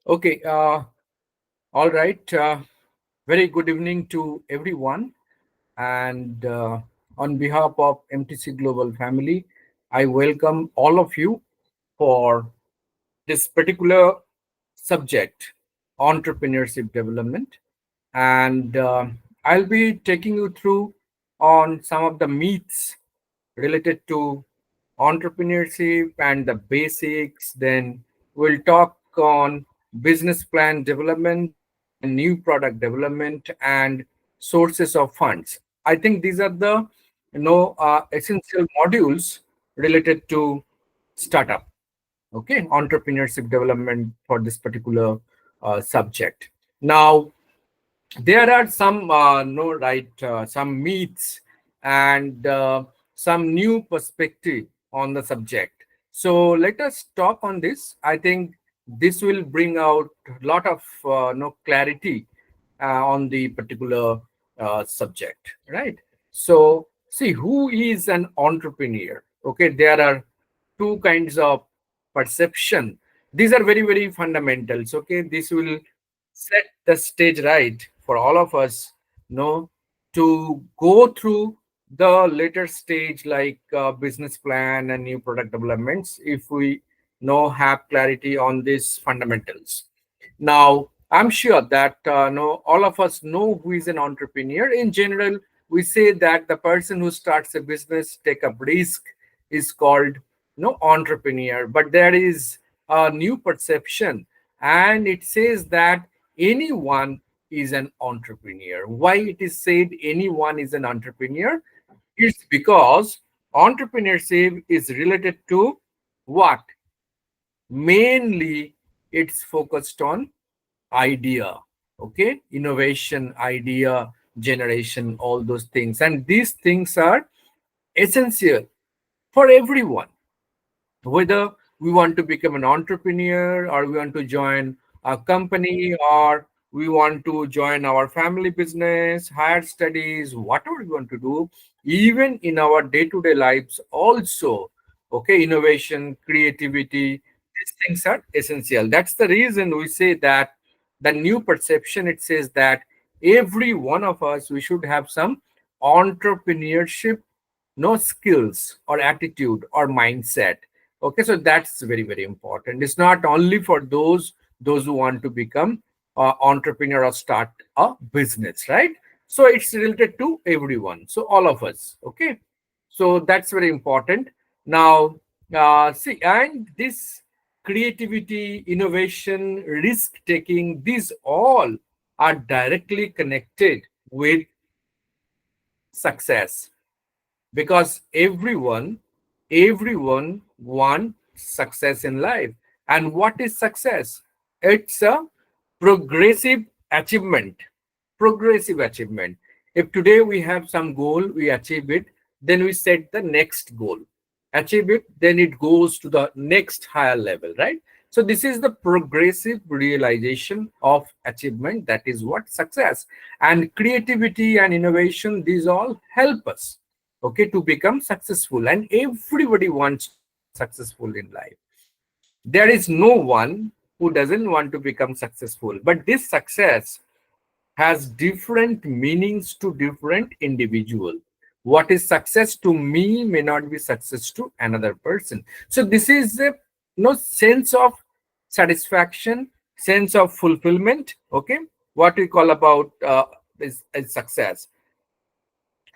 Okay, all right. Very good evening to everyone. And on behalf of MTC Global Family, I welcome all of you for this particular subject, entrepreneurship development. And I'll be taking you through on some of the myths related to entrepreneurship and the basics. Then we'll talk on business plan development, then new product development, and sources of funds. I think these are the essential modules related to startup. Okay, entrepreneurship development for this particular subject. Now, there are some no right some myths and some new perspective on the subject, so let us talk on this. I think this will bring out a lot of clarity on the particular subject, right? So see, who is an entrepreneur? Okay, there are two kinds of perception. These are very very fundamentals. Okay, this will set the stage right for all of us, to go through the later stage like business plan and new product developments if we have clarity on these fundamentals. Now, I'm sure that all of us know who is an entrepreneur. In general, we say that the person who starts a business, take a risk, is called entrepreneur. But there is a new perception, and it says that anyone is an entrepreneur. Why it is said anyone is an entrepreneur? It's because entrepreneurship is related to what? Mainly, it's focused on idea, okay, innovation, idea generation, all those things, and these things are essential for everyone, whether we want to become an entrepreneur or we want to join a company or we want to join our family business, higher studies, whatever we want to do, even in our day-to-day lives also. Okay, innovation, creativity, these things are essential. That's the reason we say that the new perception, it says that every one of us, we should have some entrepreneurship no skills or attitude or mindset. Okay, so that's very very important. It's not only for those who want to become entrepreneur or start a business, right? So it's related to everyone, so all of us. Okay, so that's very important. Now, see, and this creativity, innovation, risk taking, these all are directly connected with success, because everyone wants success in life. And what is success? It's a progressive achievement. Progressive achievement. If today we have some goal, we achieve it, then we set the next goal, achieve it, then it goes to the next higher level, right? So this is the progressive realization of achievement. That is what success. And creativity and innovation, these all help us, okay, to become successful. And everybody wants to become successful in life. There is no one who doesn't want to become successful, but this success has different meanings to different individual. What is success to me may not be success to another person. So this is a sense of satisfaction, sense of fulfillment, okay, what we call about is success.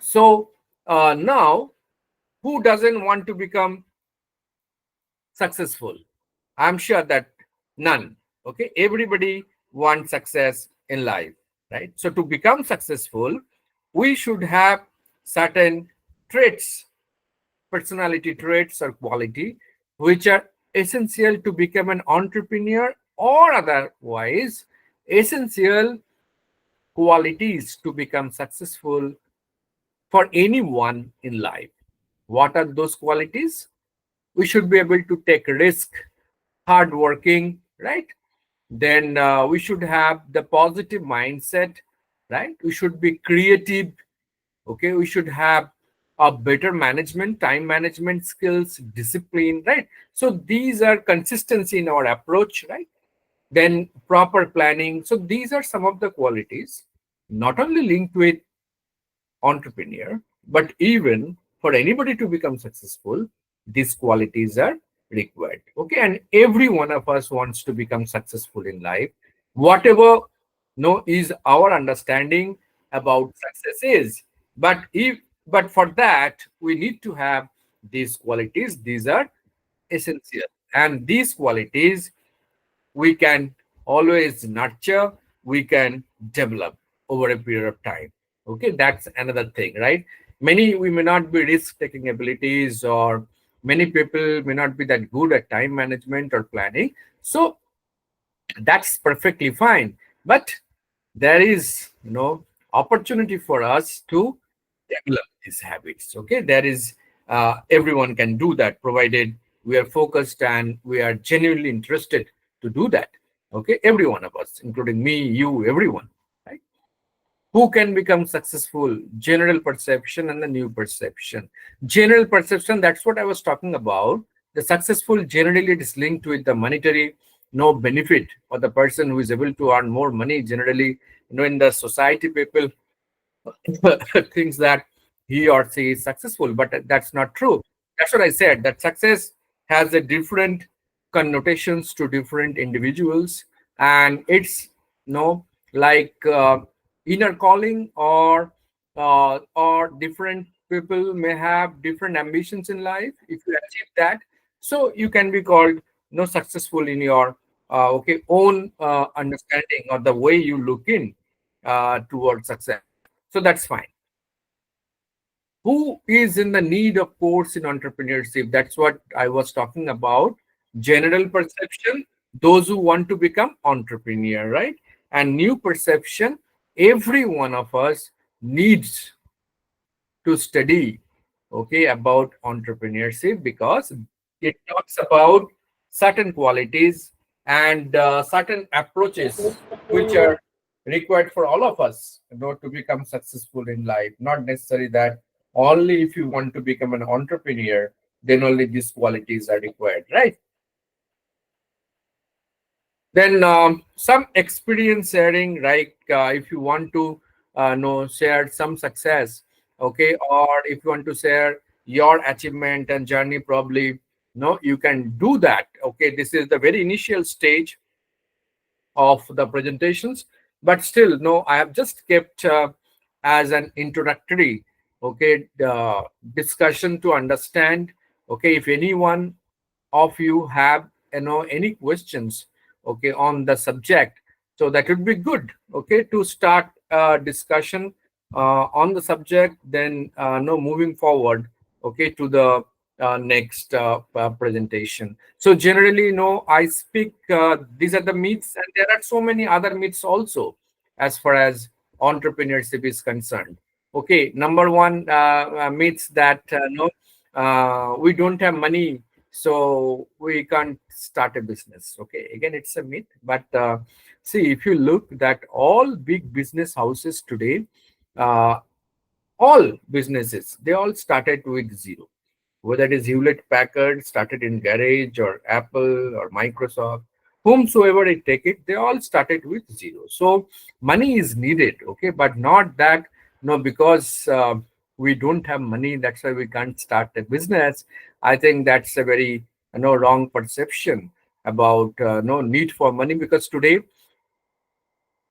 So now, who doesn't want to become successful? I'm sure that none. Okay, everybody wants success in life, right? So to become successful, we should have certain traits, personality traits or quality, which are essential to become an entrepreneur, or otherwise essential qualities to become successful for anyone in life. What are those qualities? We should be able to take risk, hardworking, right? Then we should have the positive mindset, right? We should be creative. Okay, we should have a better management, time management skills, discipline, right? So these are consistency in our approach, right? then proper planning. So these are some of the qualities not only linked with entrepreneur, but even for anybody to become successful, these qualities are required. Okay, and every one of us wants to become successful in life. Whatever no is our understanding about success is, but for that we need to have these qualities. These are essential, and these qualities we can always nurture, we can develop over a period of time. Okay, that's another thing, right? Many we may not be risk taking abilities, or many people may not be that good at time management or planning. So that's perfectly fine. But there is opportunity for us to develop these habits. Okay, there is everyone can do that, provided we are focused and we are genuinely interested to do that. Okay, every one of us, including me, you, everyone, right? Who can become successful? General perception and the new perception. General perception, that's what I was talking about. The successful generally it is linked with the monetary no benefit, or the person who is able to earn more money. Generally, in the society, people thinks that he or she is successful, but that's not true. That's what I said, that success has a different connotations to different individuals, and it's like inner calling, or different people may have different ambitions in life. If you achieve that, so you can be called successful in your okay own understanding, or the way you look in towards success. So that's fine. Who is in the need of course in entrepreneurship? That's what I was talking about. General perception, those who want to become entrepreneur, right? And new perception, every one of us needs to study okay about entrepreneurship, because it talks about certain qualities and certain approaches which are required for all of us to become successful in life. Not necessarily that only if you want to become an entrepreneur, then only these qualities are required, right? Then some experience sharing, like if you want to know share some success, okay, or if you want to share your achievement and journey, probably you can do that. Okay, this is the very initial stage of the presentations, but still no, I have just kept as an introductory okay discussion to understand. Okay, if anyone of you have any questions okay on the subject, so that would be good okay to start a discussion on the subject, then no moving forward okay to the next presentation. So generally I speak these are the myths, and there are so many other myths also as far as entrepreneurship is concerned. Okay, number one myths that no we don't have money, so we can't start a business. Okay, again it's a myth, but see, if you look that all big business houses today, uh, all businesses, they all started with zero. Whether it is Hewlett Packard started in garage, or Apple or Microsoft, whomsoever it take it, they all started with zero. So money is needed, okay, but not that because we don't have money, that's why we can't start a business. I think that's a very wrong perception about no need for money, because today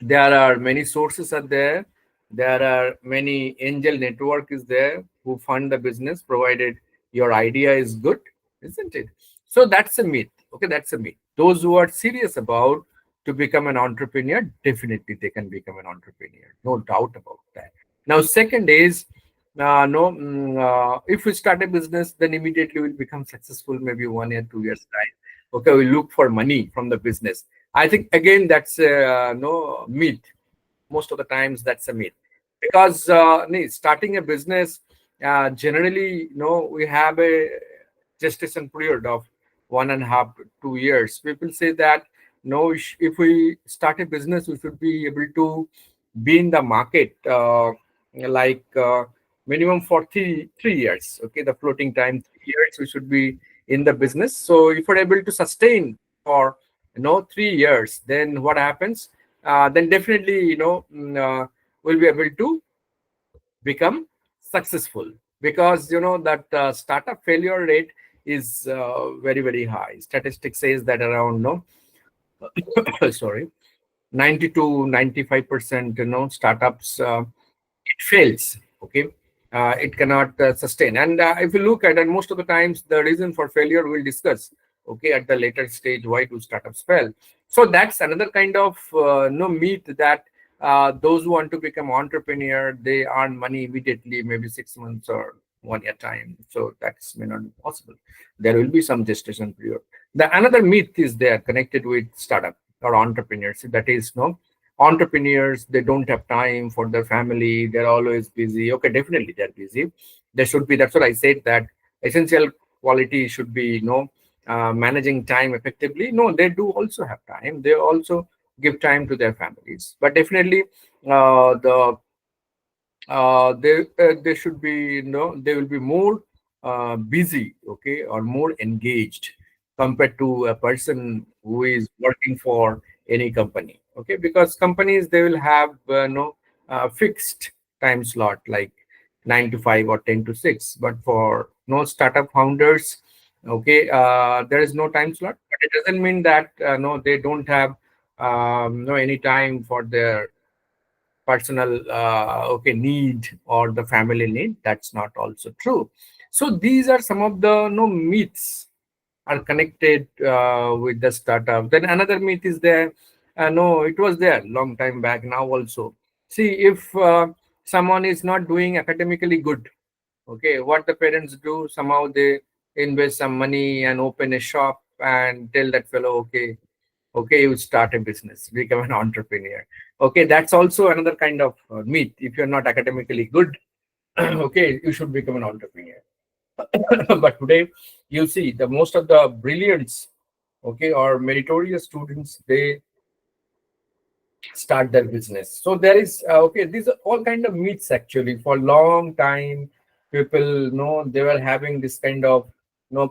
there are many sources are there. There are many angel network is there who fund the business, provided your idea is good, isn't it? So that's a myth. Okay, that's a myth. Those who are serious about to become an entrepreneur, definitely they can become an entrepreneur, no doubt about that. Now second is no if we start a business, then immediately we'll become successful, maybe 1 year 2 years time. Okay, we look for money from the business. I think again that's no myth. Most of the times that's a myth, because starting a business, generally we have a gestation period of 1.5 to 2 years. People say that no, if we start a business, we should be able to be in the market like minimum for 3 years. Okay, the floating time 3 years we should be in the business. So if we're able to sustain for 3 years, then what happens? Then definitely, we'll be able to become successful, because that startup failure rate is very very high. Statistics says that around no sorry, 90 to 95% startups, it fails. Okay. It cannot sustain. And if you look at it, most of the times the reason for failure we'll discuss, okay, at the later stage, why do startups fail. So that's another kind of myth, that those who want to become entrepreneur, they earn money immediately, maybe 6 months or 1 year time. So that's may not be possible. There will be some gestation period. The another myth is there connected with startup or entrepreneurs, that is no entrepreneurs, they don't have time for their family, they're always busy. Okay, definitely they're busy. There should be, that's what I said, that essential quality should be managing time effectively. No, they do also have time, they also give time to their families, but definitely the they should be, they will be more busy, okay, or more engaged compared to a person who is working for any company. Okay, because companies, they will have fixed time slot, like 9 to 5 or 10 to 6, but for no startup founders, okay, there is no time slot, but it doesn't mean that no, they don't have no any time for their personal okay need or the family need. That's not also true. So these are some of the myths are connected with the startup. Then another myth is there, no, it was there long time back, now also. See, if someone is not doing academically good, okay, what the parents do, somehow they invest some money and open a shop and tell that fellow, okay, okay, you start a business, become an entrepreneur. Okay, that's also another kind of myth. If you're not academically good, okay, you should become an entrepreneur. But today you see the most of the brilliance, okay, or meritorious students, they start their business. So there is okay, these are all kind of myths. Actually, for long time, people know they were having this kind of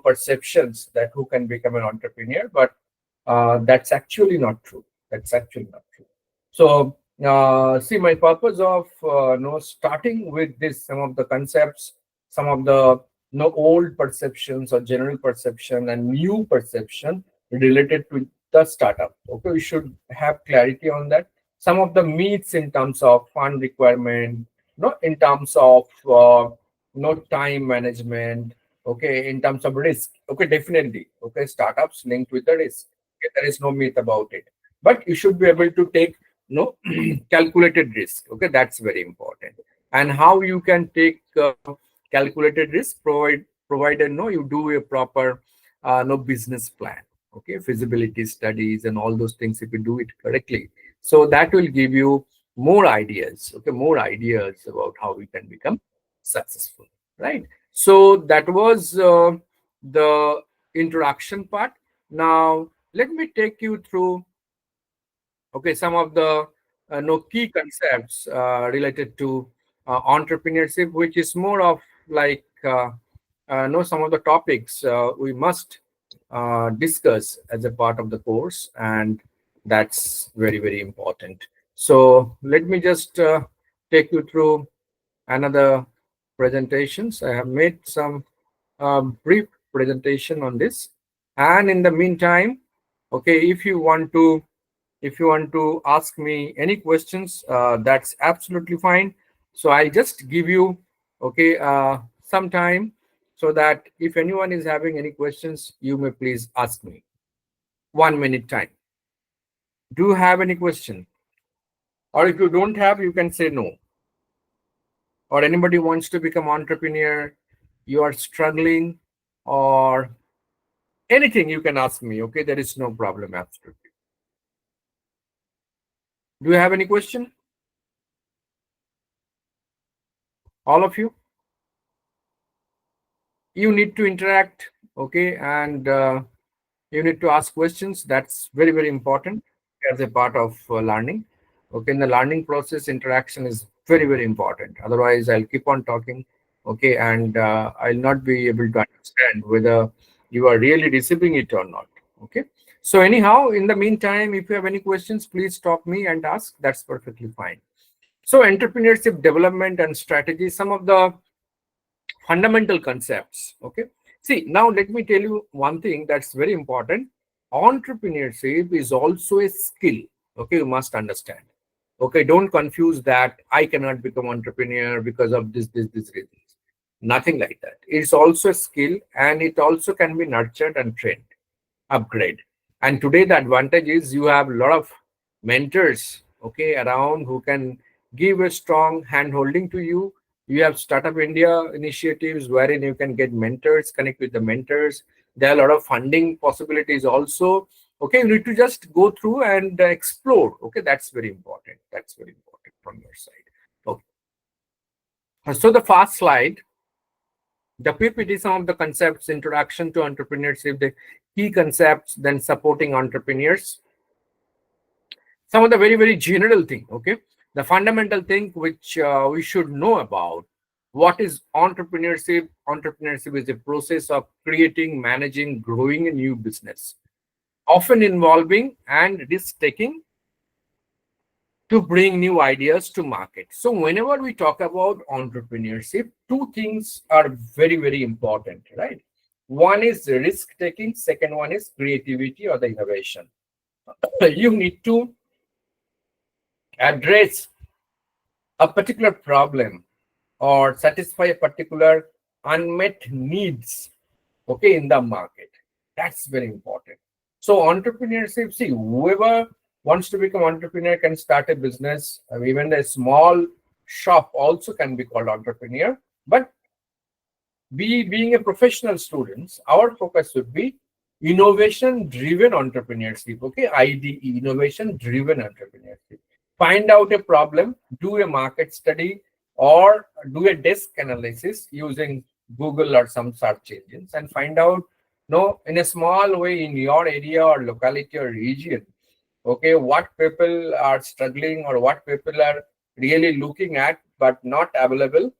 perceptions that who can become an entrepreneur, but that's actually not true. That's actually not true. So see, my purpose of starting with this, some of the concepts, some of the old perceptions or general perception and new perception related to the startup. Okay, we should have clarity on that. Some of the myths in terms of fund requirement, in terms of time management, okay, in terms of risk. Okay, definitely. Okay, startups linked with the risk. Okay, there is no myth about it. But you should be able to take calculated risk. Okay, that's very important. And how you can take calculated risk, provided you do a proper business plan, okay, feasibility studies and all those things, if you do it correctly. So that will give you more ideas, okay, more ideas about how we can become successful, right? So that was the introduction part. Now let me take you through, okay, some of the key concepts related to entrepreneurship, which is more of like some of the topics we must discuss as a part of the course, and that's very very important. So let me just take you through another presentations. I have made some brief presentation on this, and in the meantime, okay, if you want to ask me any questions, that's absolutely fine. So I'll just give you, okay, some time, so that if anyone is having any questions, you may please ask me. 1 minute time. Do you have any question? Or if you don't have, you can say no. Or anybody wants to become entrepreneur, you are struggling, or anything, you can ask me. Okay, there is no problem, absolutely. Do you have any question? All of you? You need to interact, okay, and you need to ask questions. That's very very important as a part of learning. Okay, in the learning process, interaction is very very important. Otherwise, I'll keep on talking, okay, and I'll not be able to understand whether you are really receiving it or not. Okay, So anyhow, in the meantime, if you have any questions, please stop me and ask. That's perfectly fine. So entrepreneurship development and strategy, some of the fundamental concepts. Okay. See, now let me tell you one thing that's very important. Entrepreneurship is also a skill. Okay, you must understand. Okay, don't confuse that I cannot become entrepreneur because of this reasons. Nothing like that. It's also a skill, and it also can be nurtured and trained, upgrade. And today the advantage is you have a lot of mentors, okay, around who can give a strong hand holding to you. You have Startup India initiatives wherein you can get mentors, connect with the mentors. There are a lot of funding possibilities also. Okay, you need to just go through and explore. Okay, that's very important. That's very important from your side. Okay. So the first slide, the PPT, some of the concepts, introduction to entrepreneurship, the key concepts, then supporting entrepreneurs. Some of the very, very general thing, okay? The fundamental thing which we should know about. What is entrepreneurship? Entrepreneurship is a process of creating, managing, growing a new business, often involving and risk-taking to bring new ideas to market. So whenever we talk about entrepreneurship, two things are very, very important, right? One is risk taking, second one is creativity or the innovation. You need to address a particular problem or satisfy a particular unmet needs, okay, in the market. That's very important. So entrepreneurship, see, whoever wants to become entrepreneur can start a business. Even a small shop also can be called entrepreneur. But we, being a professional students, our focus should be innovation driven entrepreneurship. Okay, IDE, innovation driven entrepreneurship. Find out a problem, do a market study, or do a desk analysis using Google or some search engines, and find out, no, in a small way in your area or locality or region, okay, what people are struggling or what people are really looking at but not available,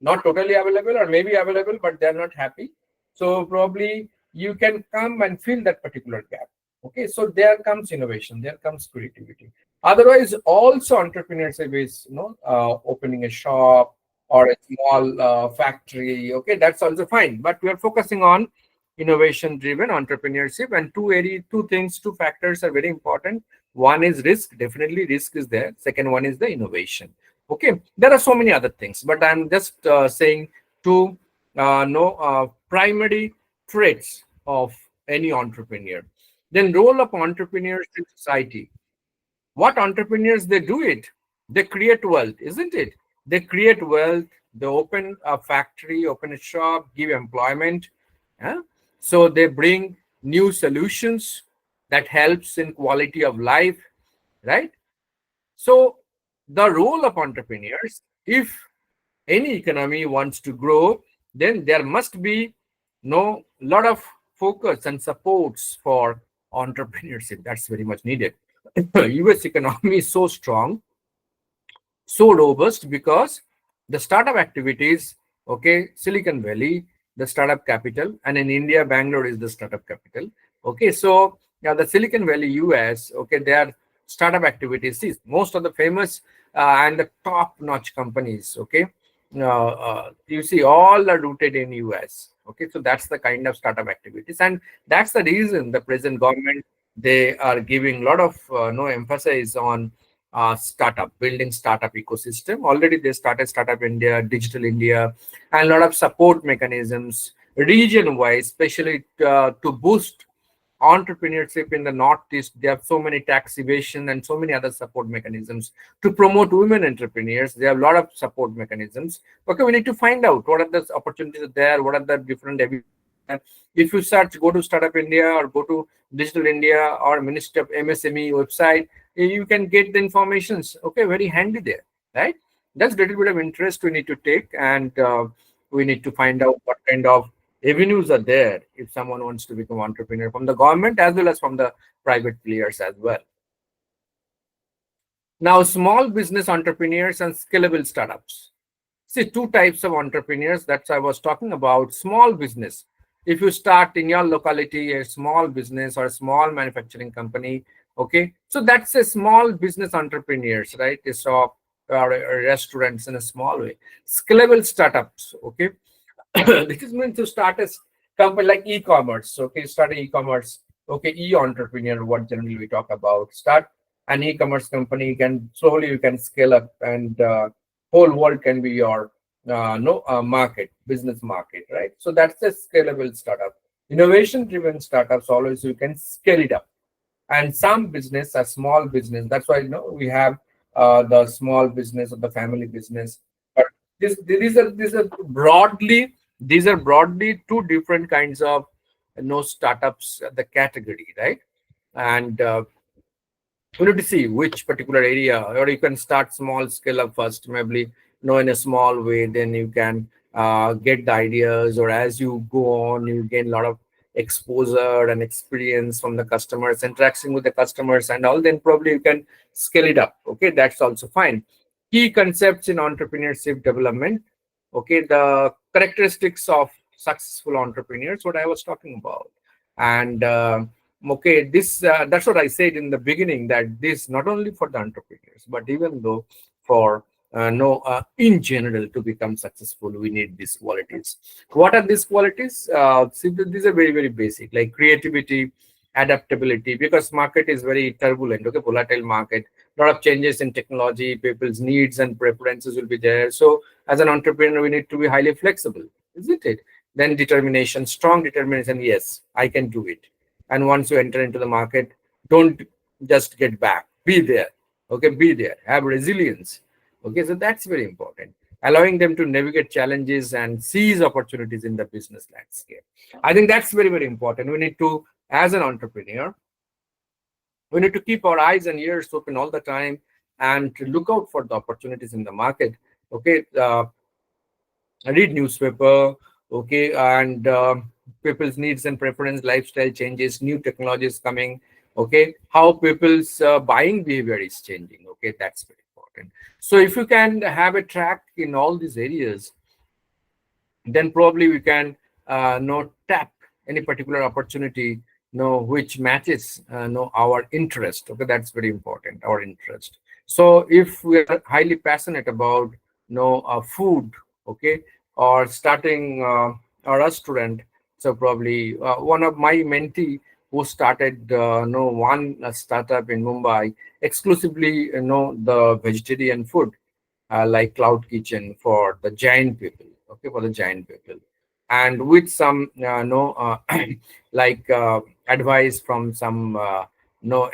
not totally available, or maybe available but they're not happy. So probably you can come and fill that particular gap. Okay, so there comes innovation, there comes creativity. Otherwise also entrepreneurship is, opening a shop or a small factory. Okay, that's also fine, but we are focusing on innovation driven entrepreneurship. And two things, two factors are very important. One is risk, definitely risk is there. Second one is the innovation. Okay, there are so many other things, but I'm just saying two primary traits of any entrepreneur. Then role of entrepreneurs in society. What entrepreneurs, they do it, they create wealth, isn't it? They create wealth, they open a factory, open a shop, give employment. Yeah? So they bring new solutions that helps in quality of life, right? So the role of entrepreneurs, if any economy wants to grow, then there must be no lot of focus and supports for entrepreneurship. That's very much needed. US economy is so strong, so robust, because the startup activities, okay, Silicon Valley, the startup capital, and in India, Bangalore is the startup capital. Okay, so yeah, the Silicon Valley, US, okay, their startup activities, see, most of the famous and the top-notch companies, okay, you see, all are rooted in US. Okay, so that's the kind of startup activities, and that's the reason the present government, they are giving a lot of no emphasis on startup, building startup ecosystem. Already they started Startup India, Digital India, and a lot of support mechanisms region wise, especially to boost entrepreneurship in the Northeast. They have so many tax evasion and so many other support mechanisms to promote women entrepreneurs. They have a lot of support mechanisms. Okay, we need to find out what are the opportunities there, what are the different. If you search, go to Startup India or go to Digital India or Ministry of MSME website, you can get the informations. Okay, very handy there, right? That's a little bit of interest we need to take, and we need to find out what kind of avenues are there if someone wants to become entrepreneur from the government as well as from the private players as well. Now, small business entrepreneurs and scalable startups. See, two types of entrepreneurs that I was talking about. Small business. if you start in your locality a small business or a small manufacturing company, okay, so that's a small business entrepreneurs, right? A shop or restaurants in a small way. Scalable startups, okay. This is meant to start a company like e-commerce, okay, start an e-commerce, okay, e-entrepreneur, what generally we talk about. Start an e-commerce company, you can slowly you can scale up, and whole world can be your no market, business market, right? So that's a scalable startup. Innovation driven startups, always you can scale it up. And some business, a small business, that's why we have the small business or the family business. But these are broadly two different kinds of startups, the category, right? And you need to see which particular area, or you can start small scale up first, maybe in a small way, then you can get the ideas, or as you go on you gain a lot of exposure and experience from the customers, interacting with the customers and all, then probably you can scale it up, okay, that's also fine. Key concepts in entrepreneurship development, okay, the characteristics of successful entrepreneurs, what I was talking about. And okay, this that's what I said in the beginning, that this not only for the entrepreneurs, but even though for no in general, to become successful we need these qualities. What are these qualities? See, these are very very basic, like creativity, adaptability, because market is very turbulent, okay, volatile market, lot of changes in technology, people's needs and preferences will be there. So as an entrepreneur we need to be highly flexible, isn't it? Then determination, strong determination, yes, I can do it. And once you enter into the market, don't just get back, be there, okay, be there, have resilience, okay. So that's very important, allowing them to navigate challenges and seize opportunities in the business landscape. I think that's very very important. We need to, as an entrepreneur, we need to keep our eyes and ears open all the time and to look out for the opportunities in the market, okay. Read newspaper, okay, and people's needs and preference, lifestyle changes, new technologies coming, okay, how people's buying behavior is changing, okay, that's very important. So if you can have a track in all these areas, then probably we can tap any particular opportunity which matches our interest, okay, that's very important, our interest. So if we are highly passionate about food, okay, or starting a restaurant, so probably one of my mentee who started one startup in Mumbai, exclusively the vegetarian food, like cloud kitchen for the giant people, okay, for the giant people, and with some no like advice from some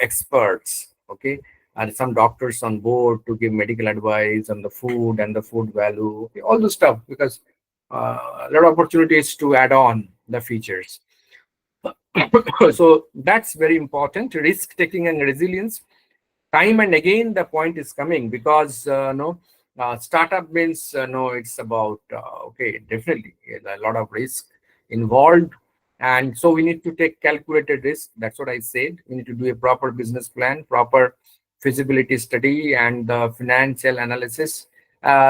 experts, okay, and some doctors on board to give medical advice on the food and the food value, okay, all the stuff, because a lot of opportunities to add on the features. So that's very important, risk taking and resilience. Time and again the point is coming, because no startup means no, it's about okay, definitely a lot of risk involved, and so we need to take calculated risk. That's what I said, we need to do a proper business plan, proper feasibility study, and financial analysis.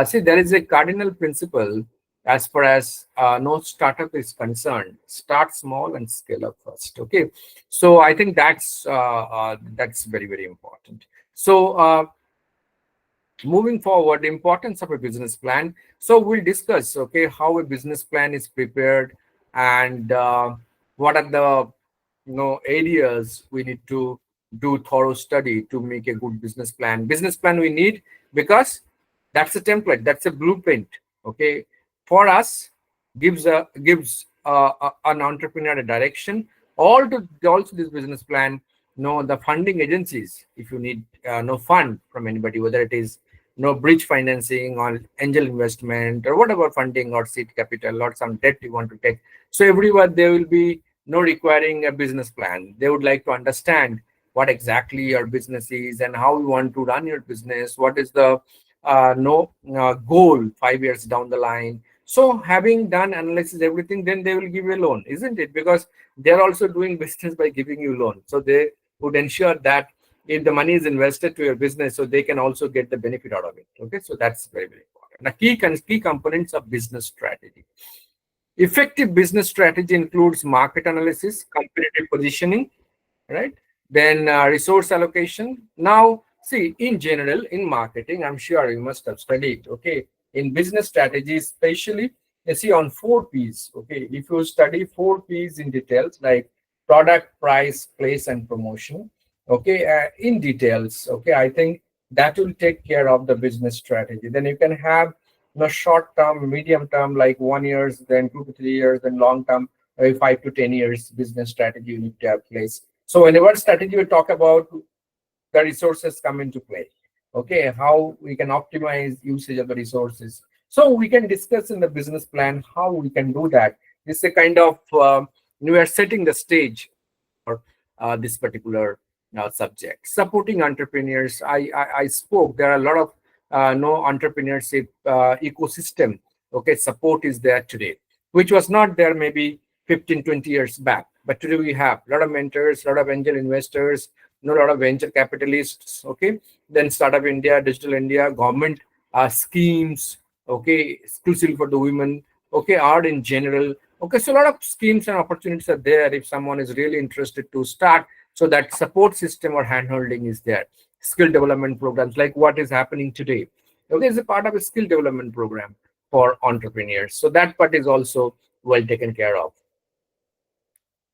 See, there is a cardinal principle as far as no startup is concerned: start small and scale up first, okay. So I think that's very very important. So moving forward, the importance of a business plan. So we'll discuss, okay, how a business plan is prepared, and what are the areas we need to do thorough study to make a good business plan. Business plan we need, because that's a template, that's a blueprint, okay, for us, gives an entrepreneur a direction. Also this business plan, the funding agencies, if you need no fund from anybody, whether it is no bridge financing or angel investment or whatever funding or seed capital or some debt you want to take, so everywhere there will be no requiring a business plan. They would like to understand what exactly your business is and how you want to run your business, what is the no goal 5 years down the line. So having done analysis everything, then they will give you a loan, isn't it? Because they're also doing business by giving you loan, so they would ensure that if the money is invested to your business, so they can also get the benefit out of it, okay. So that's very very important. Now key components of business strategy. Effective business strategy includes market analysis, competitive positioning, right? Then resource allocation. Now, see, in general, in marketing, I'm sure you must have studied, okay? In business strategy, especially, you see on 4 Ps, okay? If you study 4 Ps in details, like product, price, place, and promotion, okay, in details, okay, I think that will take care of the business strategy. Then you can have short term, medium term, like 1 years, then 2 to 3 years, then long term, 5 to 10 years business strategy you need to have place. So whenever strategy we talk about, the resources come into play. Okay, how we can optimize usage of the resources. So we can discuss in the business plan how we can do that. It's a kind of we are setting the stage for this particular subject. Supporting entrepreneurs. I spoke. There are a lot of no entrepreneurship ecosystem. Okay, support is there today, which was not there maybe 15, 20 years back. But today we have a lot of mentors, a lot of angel investors, a lot of venture capitalists. Okay, then Startup India, Digital India, government schemes. Okay, exclusively for the women. Okay, art in general. Okay, so a lot of schemes and opportunities are there if someone is really interested to start. So that support system or handholding is there. Skill development programs like what is happening today. Okay, is a part of a skill development program for entrepreneurs. So that part is also well taken care of.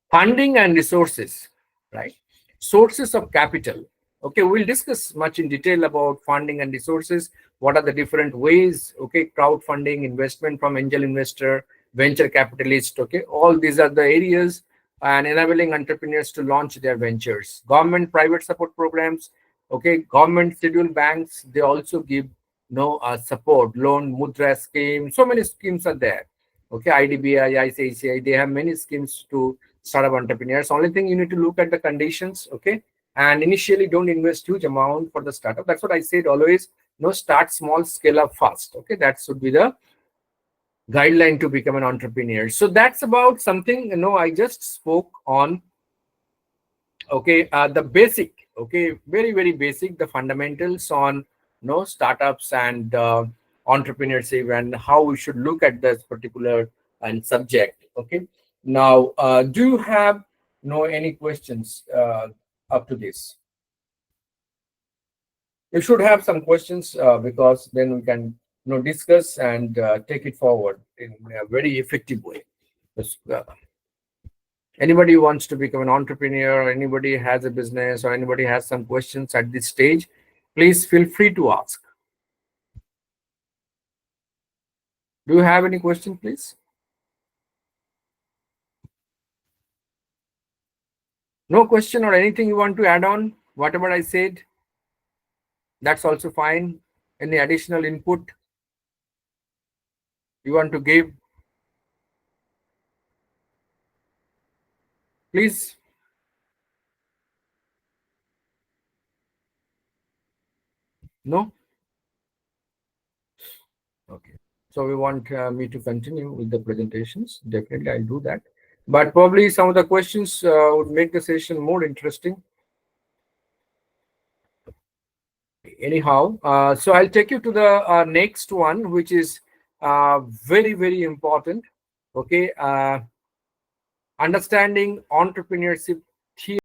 Funding and resources, right? Sources of capital. Okay, we'll discuss much in detail about funding and resources. What are the different ways? Okay, crowdfunding, investment from angel investor, venture capitalist. Okay, all these are the areas and enabling entrepreneurs to launch their ventures. Government private support programs. Okay, government scheduled banks, they also give no support, loan, mudra scheme. So many schemes are there. Okay, IDBI, ICICI, they have many schemes to startup entrepreneurs. Only thing you need to look at the conditions, okay? And initially, don't invest huge amount for the startup. That's what I said always. No, start small, scale up fast. Okay, that should be the guideline to become an entrepreneur. So that's about something. I just spoke on. Okay, the basic. Okay, very very basic. The fundamentals on startups and entrepreneurship and how we should look at this particular and subject. Okay. Now, do you have any questions up to this? You should have some questions because then we can discuss and take it forward in a very effective way. Yes, anybody who wants to become an entrepreneur, or anybody has a business, or anybody has some questions at this stage, please feel free to ask. Do you have any question, please? No question or anything you want to add on? Whatever I said, that's also fine. Any additional input you want to give? Please. No? Okay. So we want me to continue with the presentations. Definitely, I'll do that. But probably some of the questions would make the session more interesting. Anyhow, so I'll take you to the next one, which is very, very important. Okay. Understanding entrepreneurship theory.